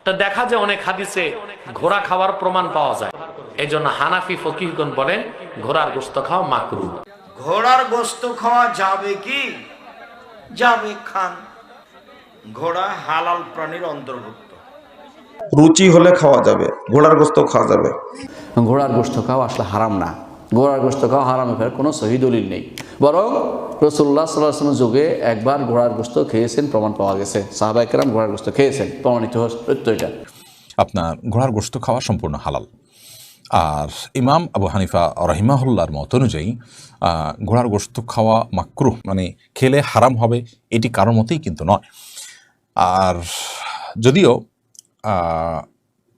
তা দেখা যায় অনেক হাদিসে ঘোড়া খাওয়ার প্রমাণ পাওয়া যায়। এই জন্য হানাফি ফকিহগণ বলেন ঘোড়ার গোশত খাওয়া মাকরুহ। ঘোড়ার গোশত খাওয়া যাবে কি? যাবে, খান। ঘোড়া হালাল প্রাণীর অন্তর্ভুক্ত। রুচি হলে খাওয়া যাবে, ঘোড়ার গোশত খাওয়া যাবে। ঘোড়ার গোশত খাওয়া আসলে হারাম না। ঘোড়ার গোশত খাওয়া হারাম ফেরার কোনো সহি দলিল নেই। বরং রাসূলুল্লাহ সাল্লাল্লাহু আলাইহি ওয়াসাল্লাম যুগে একবার ঘোড়ার গোশত খেয়েছেন, প্রমাণ পাওয়া গেছে। সাহাবায়ে কেরাম ঘোড়ার গোশত খেয়েছেন, প্রমাণিত সত্য এটা। আপনার ঘোড়ার গোশত খাওয়া সম্পূর্ণ হালাল। আর ইমাম আবু হানিফা রাহিমাহুল্লাহর মত অনুযায়ী ঘোড়ার গোশত খাওয়া মাকরুহ, মানে খেলে হারাম হবে, এটি কারোর মতেই কিন্তু নয়। আর যদিও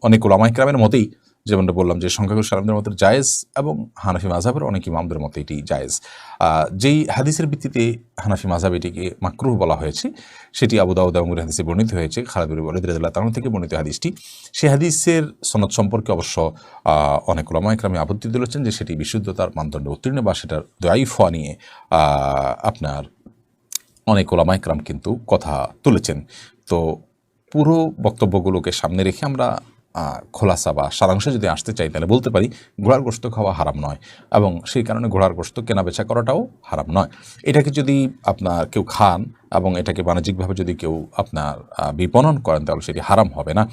অনেক উলামা ইকরামের মতেই, যেমনটা বললাম যে সংখ্যাগরিষ্ঠ আলেমদের মতে জায়েজ, এবং হানাফি মাযহাবের অনেক ইমামদের মতে এটি জায়েজ। যেই হাদিসের ভিত্তিতে হানাফি মাযহাব এটিকে মাকরুহ বলা হয়েছে, সেটি আবু দাউদ এবং হাদিসে বর্ণিত হয়েছে। খালিদ বিন ওয়ালিদ রাদিয়াল্লাহু তাআলা থেকে বর্ণিত হাদিসটি। সেই হাদিসের সনদ সম্পর্কে অবশ্য অনেক উলামা ইকরাম আপত্তি তুলেছেন যে সেটি বিশুদ্ধতার মানদণ্ডে উত্তীর্ণ বা সেটার দাঈফ হওয়া নিয়ে আপনার অনেক উলামা ইকরাম কিন্তু কথা তুলেছেন। তো পুরো বক্তব্যগুলোকে সামনে রেখে আমরা খোলাসা বা সারাংশে যদি আসতে চাই, তাহলে বলতে পারি ঘোড়ার গোশত খাওয়া হারাম নয়, এবং সেই কারণে ঘোড়ার গোশত কেনা বেচা করাটাও হারাম নয়। এটাকে যদি আপনার কেউ খান এবং এটাকে বাণিজ্যিকভাবে যদি কেউ আপনার বিপণন করেন, তাহলে সেটি হারাম হবে না।